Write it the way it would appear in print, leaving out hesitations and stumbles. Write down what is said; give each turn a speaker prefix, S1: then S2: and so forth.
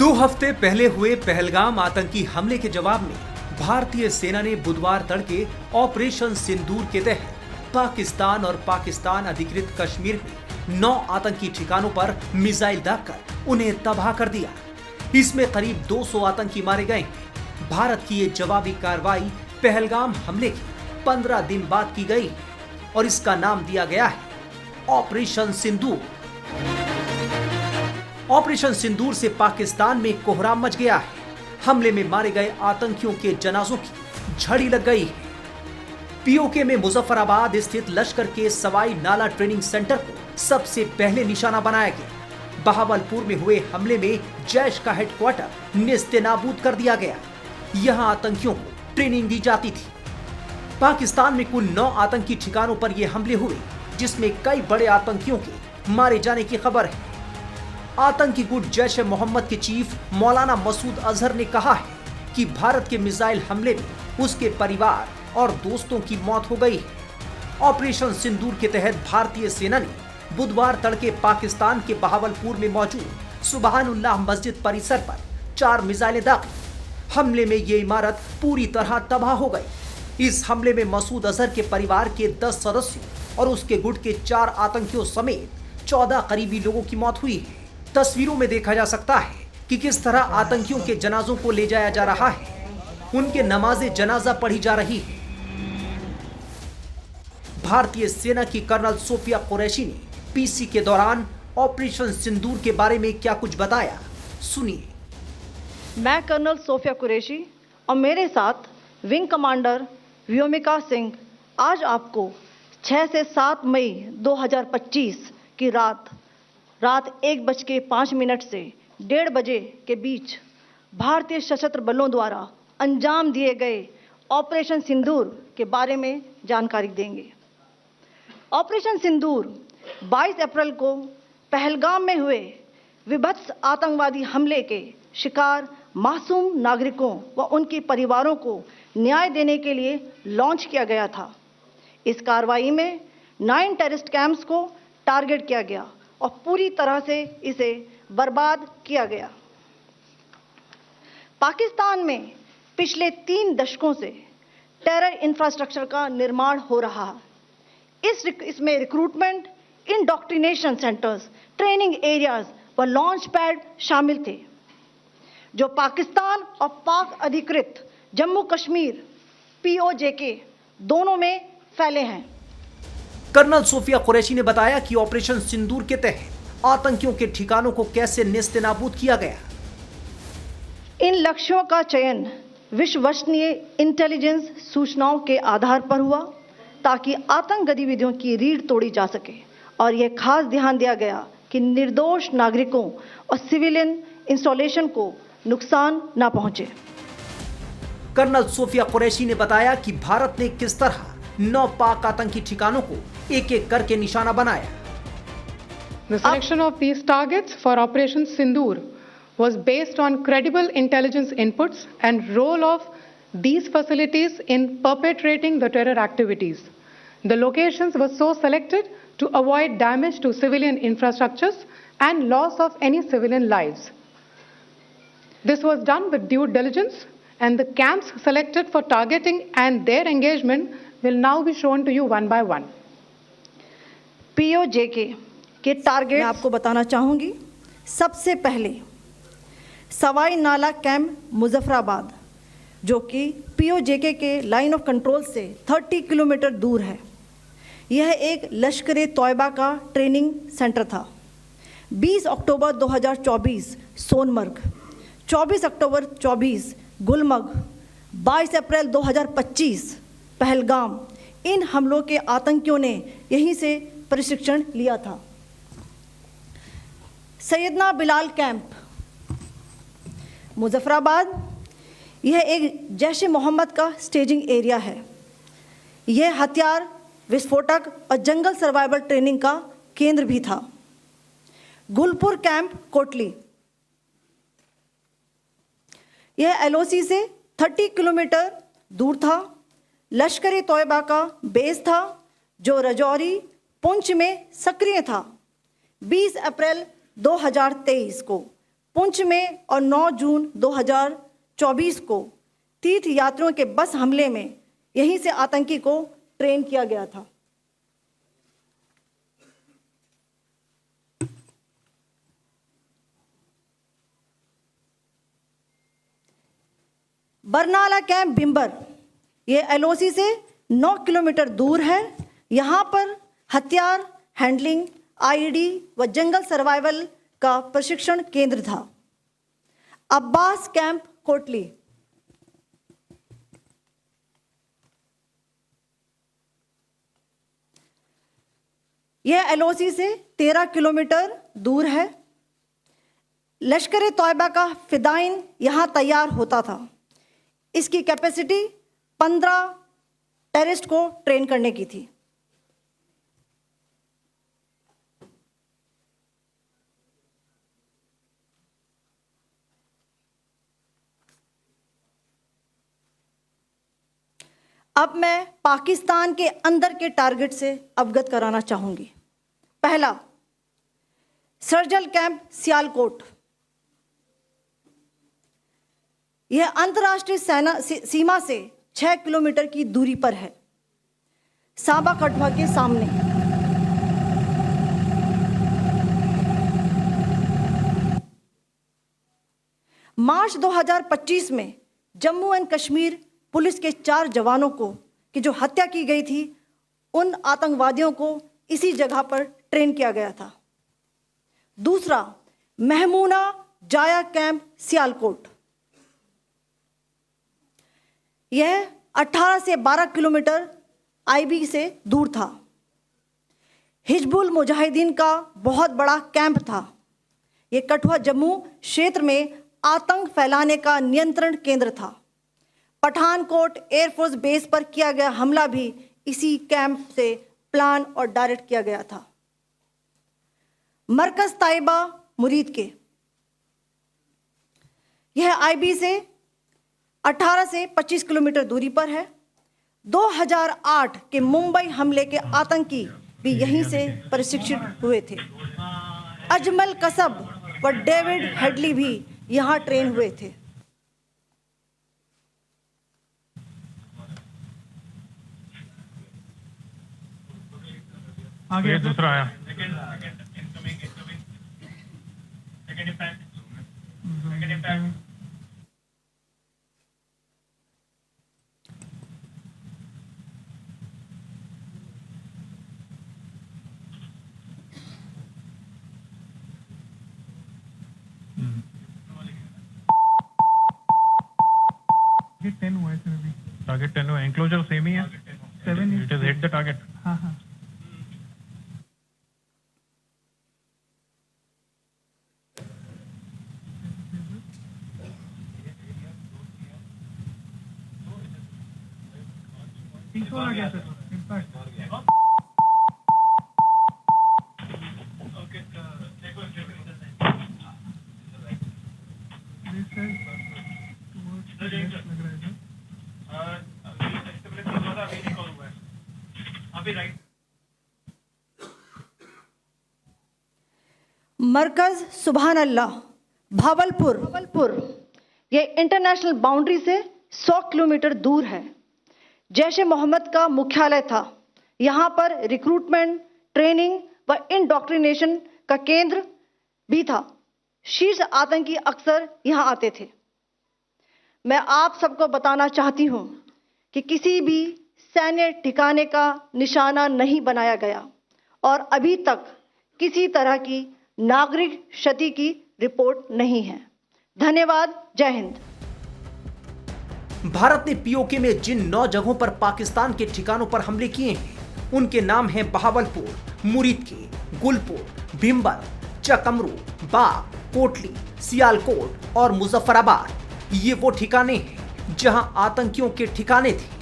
S1: 2 हफ्ते पहले हुए पहलगाम आतंकी हमले के जवाब में भारतीय सेना ने बुधवार तड़के ऑपरेशन सिंदूर के तहत पाकिस्तान और पाकिस्तान अधिकृत कश्मीर में 9 आतंकी ठिकानों पर मिसाइल दागकर उन्हें तबाह कर दिया। इसमें करीब 200 आतंकी मारे गए हैं। भारत की ये जवाबी कार्रवाई पहलगाम हमले के 15 दिन बाद की गई और इसका नाम दिया गया है ऑपरेशन सिंदूर। ऑपरेशन सिंदूर से पाकिस्तान में कोहराम मच गया है। हमले में मारे गए आतंकियों के जनाजों की झड़ी लग गई है। पीओके में मुजफ्फराबाद स्थित लश्कर के सवाई नाला ट्रेनिंग सेंटर को सबसे पहले निशाना बनाया गया। बहावलपुर में हुए हमले में जैश का हेडक्वार्टर नेस्तनाबूद कर दिया गया। यहां आतंकियों को ट्रेनिंग दी जाती थी। पाकिस्तान में कुल 9 आतंकी ठिकानों पर यह हमले हुए, जिसमें कई बड़े आतंकियों के मारे जाने की खबर है। आतंकी गुट जैश ए मोहम्मद के चीफ मौलाना मसूद अजहर ने कहा है कि भारत के मिसाइल हमले में उसके परिवार और दोस्तों की मौत हो गई है। ऑपरेशन सिंदूर के तहत भारतीय सेना ने बुधवार तड़के पाकिस्तान के बहावलपुर में मौजूद सुबहानुल्लाह मस्जिद परिसर पर 4 मिसाइलें दागी। हमले में ये इमारत पूरी तरह तबाह हो गई। इस हमले में मसूद अजहर के परिवार के 10 सदस्यों और उसके गुट के 4 आतंकियों समेत 14 करीबी लोगों की मौत हुई है। तस्वीरों में देखा जा सकता है कि किस तरह आतंकियों के जनाजों को ले जाया जा रहा है। उनके नमाज़े जनाजा पढ़ी जा रही है। भारतीय सेना की कर्नल सोफिया कुरैशी ने पीसी के दौरान ऑपरेशन सिंदूर के बारे में क्या कुछ बताया, सुनिए।
S2: मैं कर्नल सोफिया कुरैशी और मेरे साथ विंग कमांडर व्योमिका सिंह आज आपको 6 से 7 मई 2025 की रात 1:05 से 1:30 बजे के बीच भारतीय सशस्त्र बलों द्वारा अंजाम दिए गए ऑपरेशन सिंदूर के बारे में जानकारी देंगे। ऑपरेशन सिंदूर 22 अप्रैल को पहलगाम में हुए विभत्स आतंकवादी हमले के शिकार मासूम नागरिकों व उनके परिवारों को न्याय देने के लिए लॉन्च किया गया था। इस कार्रवाई में 9 टेररिस्ट कैंप्स को टारगेट किया गया और पूरी तरह से इसे बर्बाद किया गया। पाकिस्तान में पिछले 3 दशकों से टेरर इंफ्रास्ट्रक्चर का निर्माण हो रहा है। इसमें recruitment, indoctrination centres, training areas व लॉन्च पैड शामिल थे, जो पाकिस्तान और पाक अधिकृत जम्मू कश्मीर POJK दोनों में फैले हैं।
S1: कर्नल सोफिया कुरैशी ने बताया कि ऑपरेशन सिंदूर के तहत आतंकियों के ठिकानों को कैसे नेस्तनाबूद किया गया।
S2: इन लक्ष्यों का चयन विश्वसनीय इंटेलिजेंस सूचनाओं के आधार पर हुआ, ताकि आतंक गतिविधियों की रीढ़ तोड़ी जा सके और यह खास ध्यान दिया गया कि निर्दोष नागरिकों और सिविलियन इंस्टॉलेशन को नुकसान न पहुंचे।
S1: कर्नल सोफिया कुरैशी ने बताया कि भारत ने किस तरह 9 पाक आतंकी ठिकानों को एक-एक करके निशाना बनाया।
S3: The selection of these targets for Operation Sindoor was based on credible intelligence inputs and role of these facilities in perpetrating the terror activities. The locations were so selected to avoid damage to civilian infrastructures and loss of any civilian lives. This was done with due diligence, and the camps selected for targeting and their engagement will now be shown to you one by one.
S2: POJK के target मैं आपको बताना चाहूँगी। सबसे पहले सवाई नाला camp Muzaffarabad, जो कि POJK के लाइन ऑफ कंट्रोल से 30 किलोमीटर दूर है। यह एक लश्कर-ए-तौयबा का ट्रेनिंग सेंटर था। 20 अक्टूबर 2024 सोनमर्ग, 24 अक्टूबर 24 गुलमर्ग, 22 अप्रैल 2025 पहलगाम, इन हमलों के आतंकियों ने यहीं से प्रशिक्षण लिया था। सैयदना बिलाल कैंप मुजफ्फराबाद, यह एक जैश ए मोहम्मद का स्टेजिंग एरिया है। यह हथियार, विस्फोटक और जंगल सर्वाइवल ट्रेनिंग का केंद्र भी था। गुलपुर कैंप कोटली, यह LOC से 30 किलोमीटर दूर था। लश्कर-ए-तौयबा का बेस था, जो रजौरी पुंछ में सक्रिय था। 20 अप्रैल 2023 को पुंछ में और 9 जून 2024 को तीर्थ यात्रियों के बस हमले में यहीं से आतंकी को ट्रेन किया गया था। बरनाला कैंप बिम्बर, ये एलओसी से 9 किलोमीटर दूर है। यहाँ पर हथियार हैंडलिंग, आईईडी व जंगल सर्वाइवल का प्रशिक्षण केंद्र था। अब्बास कैंप कोटली, यह एलओसी से 13 किलोमीटर दूर है। लश्कर तौयबा का फिदाइन यहाँ तैयार होता था। इसकी कैपेसिटी 15 टेररिस्ट को ट्रेन करने की थी। अब मैं पाकिस्तान के अंदर के टारगेट से अवगत कराना चाहूंगी। पहला, सर्जल कैंप सियालकोट। यह अंतर्राष्ट्रीय सीमा से 6 किलोमीटर की दूरी पर है, सांबा कठुआ के सामने। मार्च 2025 में जम्मू एंड कश्मीर पुलिस के 4 जवानों को की जो हत्या की गई थी, उन आतंकवादियों को इसी जगह पर ट्रेन किया गया था। दूसरा, महमूना जाया कैंप सियालकोट। यह 18 से 12 किलोमीटर आईबी से दूर था। हिजबुल मुजाहिदीन का बहुत बड़ा कैंप था। यह कठुआ जम्मू क्षेत्र में आतंक फैलाने का नियंत्रण केंद्र था। पठानकोट एयरफोर्स बेस पर किया गया हमला भी इसी कैंप से प्लान और डायरेक्ट किया गया था। मरकज ताइबा मुरीद के, यह आईबी से 18 से 25 किलोमीटर दूरी पर है। 2008 के मुंबई हमले के आतंकी भी यहीं से प्रशिक्षित हुए थे। अजमल कसब व डेविड हेडली भी यहां ट्रेन हुए थे।
S4: आगे दूसरा आया।
S5: टारगेट 10 हुआ है सर अभी।
S4: टारगेट 10 हुआ, एंक्लोजर सेम ही है।
S5: 7
S4: it is hit the target.
S5: हाँ हाँ। आ गया सर इम्पैक्ट।
S2: मरकज सुभान अल्लाह भावलपुर, ये इंटरनेशनल बाउंड्री से 100 किलोमीटर दूर है। जैश ए मोहम्मद का मुख्यालय था। यहाँ पर रिक्रूटमेंट, ट्रेनिंग व इंडॉक्ट्रिनेशन का केंद्र भी था। शीर्ष आतंकी अक्सर यहाँ आते थे। मैं आप सबको बताना चाहती हूँ कि किसी भी सैन्य ठिकाने का निशाना नहीं बनाया गया और अभी तक किसी तरह की नागरिक क्षति की रिपोर्ट नहीं है। धन्यवाद। जय हिंद।
S1: भारत ने पीओके में जिन 9 जगहों पर पाकिस्तान के ठिकानों पर हमले किए हैं, उनके नाम हैं बहावलपुर, मुरीदके, गुलपुर, भिम्बर, चकमरू, बाग, कोटली, सियालकोट और मुजफ्फराबाद। ये वो ठिकाने हैं जहां आतंकियों के ठिकाने थे।